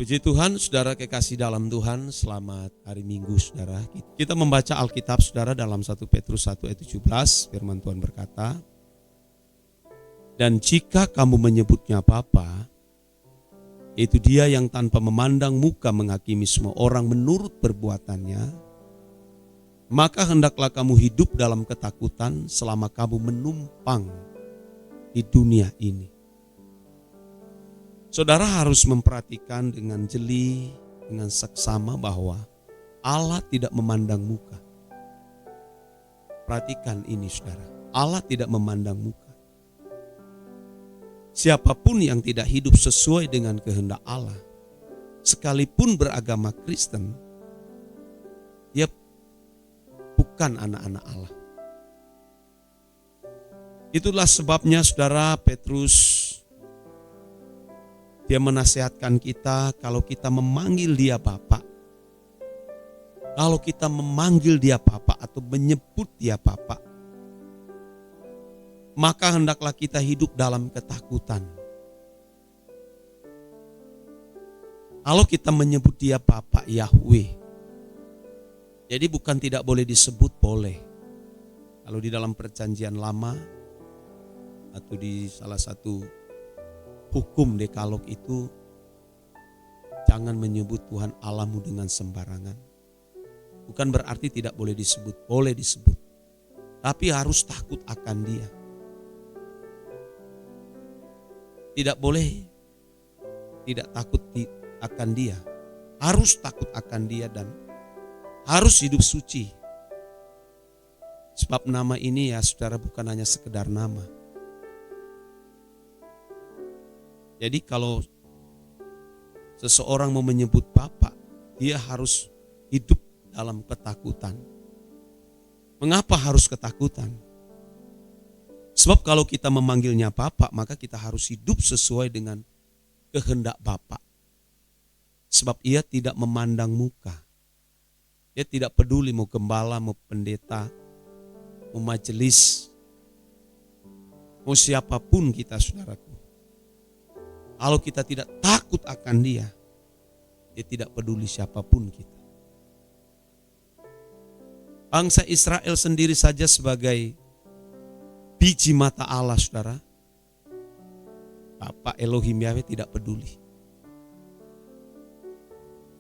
Puji Tuhan, saudara kekasih dalam Tuhan, selamat hari Minggu saudara. Kita membaca Alkitab saudara dalam 1 Petrus 1 ayat 17, firman Tuhan berkata, "Dan jika kamu menyebutnya Bapa, yaitu Dia yang tanpa memandang muka menghakimi semua orang menurut perbuatannya, maka hendaklah kamu hidup dalam ketakutan selama kamu menumpang di dunia ini." Saudara harus memperhatikan dengan jeli, dengan seksama bahwa Allah tidak memandang muka. Perhatikan ini saudara, Allah tidak memandang muka. Siapapun yang tidak hidup sesuai dengan kehendak Allah, sekalipun beragama Kristen, dia bukan anak-anak Allah. Itulah sebabnya saudara Petrus, dia menasihatkan kita kalau kita memanggil dia Bapa. Kalau kita memanggil dia Bapa atau menyebut dia Bapa, maka hendaklah kita hidup dalam ketakutan. Kalau kita menyebut dia Bapa Yahweh, jadi bukan tidak boleh disebut, boleh. Kalau di dalam perjanjian lama atau di salah satu hukum dekalog itu, jangan menyebut Tuhan Allahmu dengan sembarangan. Bukan berarti tidak boleh disebut, boleh disebut. Tapi harus takut akan dia. Tidak boleh tidak takut akan dia. Harus takut akan dia dan harus hidup suci. Sebab nama ini ya saudara bukan hanya sekedar nama. Jadi kalau seseorang mau menyebut Bapa, dia harus hidup dalam ketakutan. Mengapa harus ketakutan? Sebab kalau kita memanggilnya Bapa, maka kita harus hidup sesuai dengan kehendak Bapa. Sebab ia tidak memandang muka. Dia tidak peduli mau gembala, mau pendeta, mau majelis, mau siapapun kita saudaraku. Kalau kita tidak takut akan dia, dia tidak peduli siapapun kita. Bangsa Israel sendiri saja sebagai biji mata Allah saudara, Bapa Elohim Yahweh tidak peduli.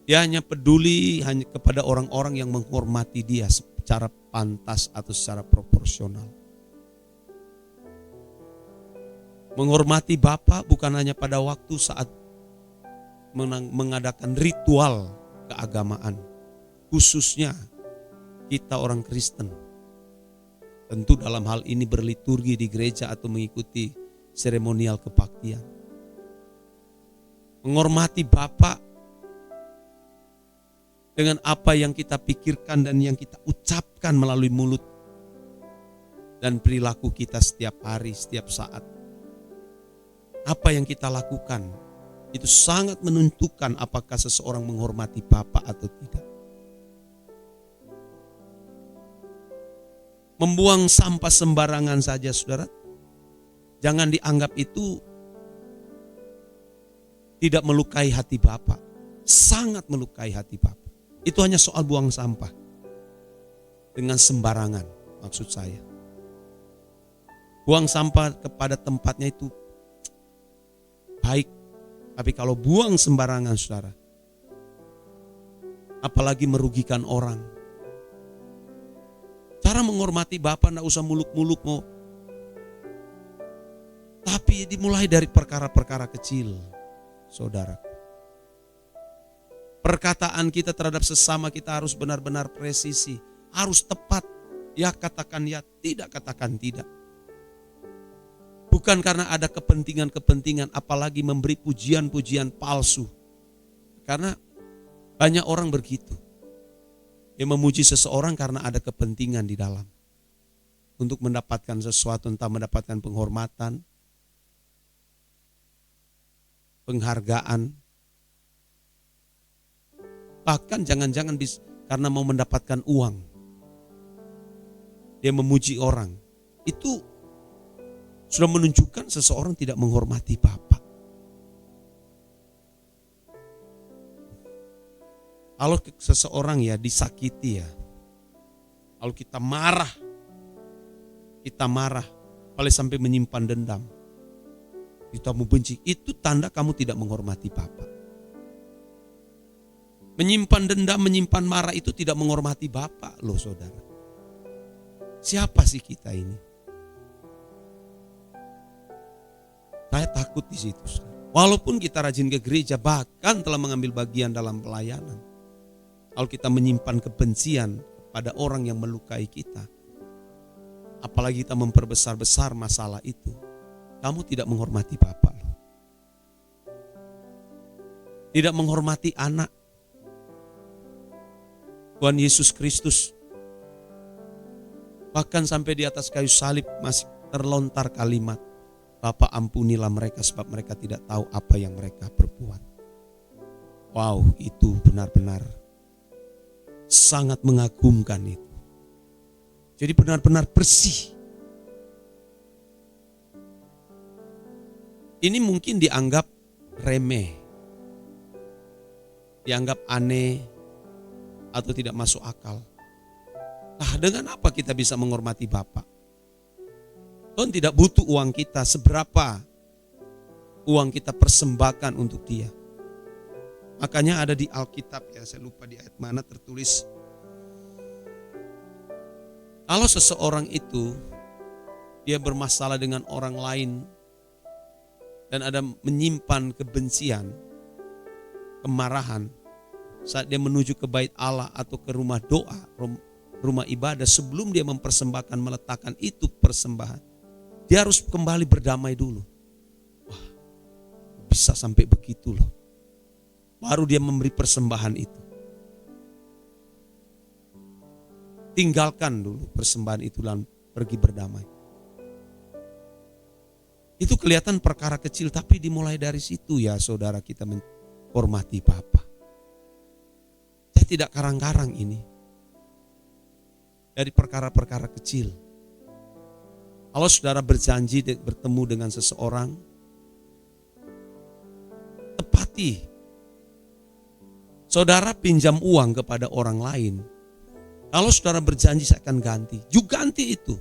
Dia hanya peduli hanya kepada orang-orang yang menghormati dia secara pantas atau secara proporsional. Menghormati Bapa bukan hanya pada waktu saat mengadakan ritual keagamaan, khususnya kita orang Kristen. Tentu dalam hal ini berliturgi di gereja atau mengikuti seremonial kebaktian. Menghormati Bapa dengan apa yang kita pikirkan dan yang kita ucapkan melalui mulut dan perilaku kita setiap hari, setiap saat. Apa yang kita lakukan itu sangat menentukan apakah seseorang menghormati Bapa atau tidak. Membuang sampah sembarangan saja saudara, jangan dianggap itu tidak melukai hati Bapa. Sangat melukai hati Bapa. Itu hanya soal buang sampah dengan sembarangan, maksud saya. Buang sampah kepada tempatnya itu baik, tapi kalau buang sembarangan saudara, apalagi merugikan orang. Cara menghormati Bapa tidak usah muluk-muluk mau, tapi dimulai dari perkara-perkara kecil, saudara. Perkataan kita terhadap sesama kita harus benar-benar presisi, harus tepat. Ya katakan ya, tidak katakan tidak. Bukan karena ada kepentingan-kepentingan, apalagi memberi pujian-pujian palsu. Karena banyak orang begitu. Dia memuji seseorang karena ada kepentingan di dalam. Untuk mendapatkan sesuatu, entah mendapatkan penghormatan, penghargaan. Bahkan jangan-jangan karena mau mendapatkan uang. Dia memuji orang. Itu sudah menunjukkan seseorang tidak menghormati Bapa. Kalau seseorang ya disakiti ya, kalau kita marah, paling sampai menyimpan dendam, kita mau benci, itu tanda kamu tidak menghormati Bapa. Menyimpan dendam, menyimpan marah itu tidak menghormati Bapa loh saudara. Siapa sih kita ini? Saya takut di situ. Walaupun kita rajin ke gereja, bahkan telah mengambil bagian dalam pelayanan, kalau kita menyimpan kebencian pada orang yang melukai kita, apalagi kita memperbesar-besar masalah itu, kamu tidak menghormati Bapa loh. Tidak menghormati anak. Tuhan Yesus Kristus bahkan sampai di atas kayu salib masih terlontar kalimat, Bapa ampunilah mereka sebab mereka tidak tahu apa yang mereka perbuat. Wow, itu benar-benar sangat mengagumkan itu. Jadi benar-benar bersih. Ini mungkin dianggap remeh, dianggap aneh, atau tidak masuk akal. Nah, dengan apa kita bisa menghormati Bapa? Tuhan tidak butuh uang kita, seberapa uang kita persembahkan untuk Dia. Makanya ada di Alkitab ya, saya lupa di ayat mana tertulis, kalau seseorang itu dia bermasalah dengan orang lain dan ada menyimpan kebencian, kemarahan, saat dia menuju ke bait Allah atau ke rumah doa, rumah ibadah, sebelum dia mempersembahkan, meletakkan itu persembahan, dia harus kembali berdamai dulu. Wah, bisa sampai begitu loh. Baru dia memberi persembahan itu. Tinggalkan dulu persembahan itu dan pergi berdamai. Itu kelihatan perkara kecil, tapi dimulai dari situ ya saudara, kita menghormati Bapa. Saya tidak karang-karang ini. Dari perkara-perkara kecil. Kalau saudara berjanji bertemu dengan seseorang, tepati. Saudara pinjam uang kepada orang lain, kalau saudara berjanji saya akan ganti, juga ganti itu.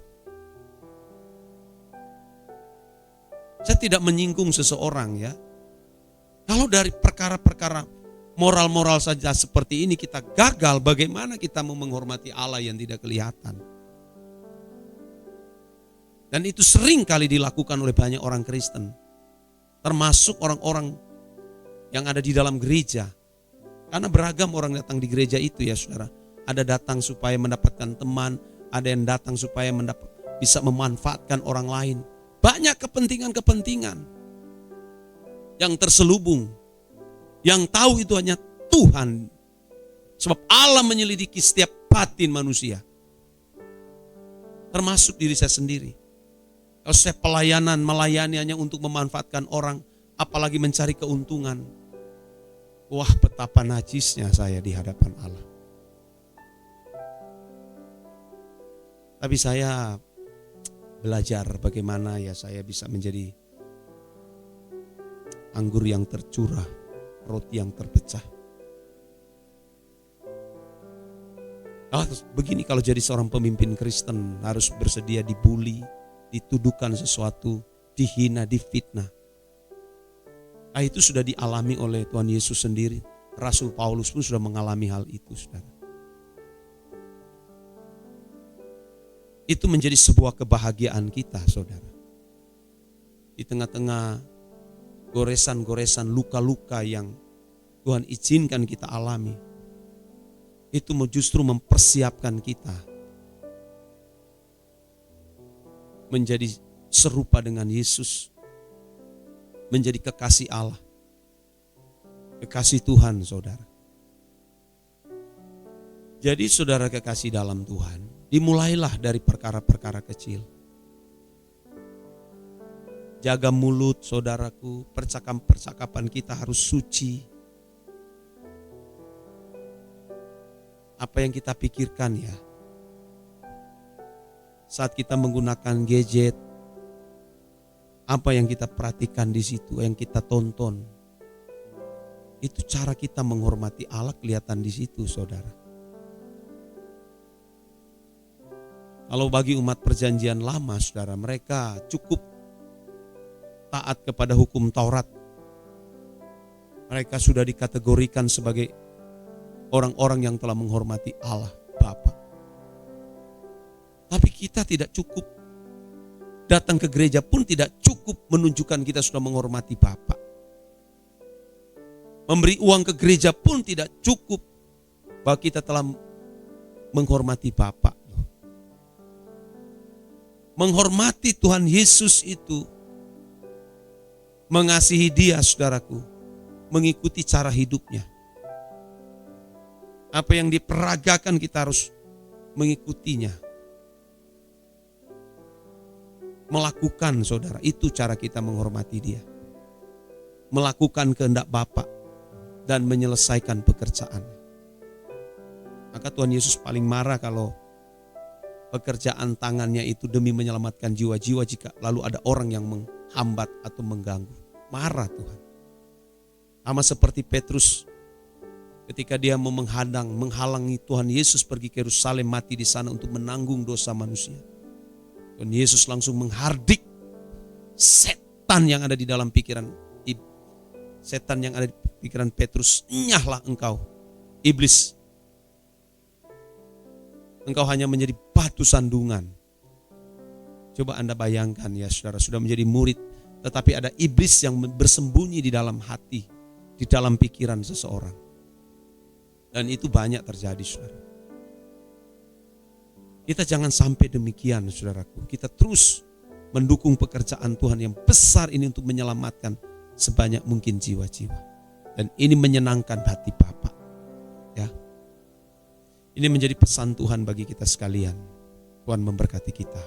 Saya tidak menyinggung seseorang ya. Kalau dari perkara-perkara moral-moral saja seperti ini kita gagal, bagaimana kita mau menghormati Allah yang tidak kelihatan? Dan itu sering kali dilakukan oleh banyak orang Kristen, termasuk orang-orang yang ada di dalam gereja. Karena beragam orang datang di gereja itu ya saudara. Ada datang supaya mendapatkan teman, ada yang datang supaya bisa memanfaatkan orang lain. Banyak kepentingan-kepentingan yang terselubung. Yang tahu itu hanya Tuhan. Sebab Allah menyelidiki setiap batin manusia. Termasuk diri saya sendiri. Kalau saya melayani hanya untuk memanfaatkan orang, apalagi mencari keuntungan. Wah, betapa najisnya saya di hadapan Allah. Tapi saya belajar bagaimana ya saya bisa menjadi anggur yang tercurah, roti yang terpecah. Begini kalau jadi seorang pemimpin Kristen, harus bersedia dibully, dituduhkan sesuatu, dihina, difitnah. Nah, itu sudah dialami oleh Tuhan Yesus sendiri. Rasul Paulus pun sudah mengalami hal itu, saudara. Itu menjadi sebuah kebahagiaan kita, saudara. Di tengah-tengah goresan-goresan, luka-luka yang Tuhan izinkan kita alami, itu justru mempersiapkan kita menjadi serupa dengan Yesus, menjadi kekasih Allah, kekasih Tuhan, saudara. Jadi saudara kekasih dalam Tuhan, dimulailah dari perkara-perkara kecil. Jaga mulut saudaraku, percakapan kita harus suci. Apa yang kita pikirkan ya, saat kita menggunakan gadget, apa yang kita perhatikan di situ, yang kita tonton. Itu cara kita menghormati Allah kelihatan di situ, saudara. Kalau bagi umat perjanjian lama, saudara, mereka cukup taat kepada hukum Taurat. Mereka sudah dikategorikan sebagai orang-orang yang telah menghormati Allah Bapa. Tapi kita tidak cukup. Datang ke gereja pun tidak cukup menunjukkan kita sudah menghormati Bapa. Memberi uang ke gereja pun tidak cukup bahwa kita telah menghormati Bapa. Menghormati Tuhan Yesus itu mengasihi Dia, saudaraku, mengikuti cara hidupnya. Apa yang diperagakan kita harus mengikutinya. Melakukan, saudara, itu cara kita menghormati Dia. Melakukan kehendak Bapa dan menyelesaikan pekerjaan. Maka Tuhan Yesus paling marah kalau pekerjaan tangannya itu demi menyelamatkan jiwa-jiwa, jika lalu ada orang yang menghambat atau mengganggu. Marah Tuhan. Sama seperti Petrus ketika dia mau menghalangi Tuhan Yesus pergi ke Yerusalem, mati di sana untuk menanggung dosa manusia. Tuhan Yesus langsung menghardik setan yang ada di dalam pikiran Petrus. Enyahlah engkau, iblis. Engkau hanya menjadi batu sandungan. Coba Anda bayangkan ya saudara, sudah menjadi murid, tetapi ada iblis yang bersembunyi di dalam hati, di dalam pikiran seseorang. Dan itu banyak terjadi, saudara. Kita jangan sampai demikian, saudaraku. Kita terus mendukung pekerjaan Tuhan yang besar ini untuk menyelamatkan sebanyak mungkin jiwa-jiwa. Dan ini menyenangkan hati Bapa. Ya. Ini menjadi pesan Tuhan bagi kita sekalian. Tuhan memberkati kita.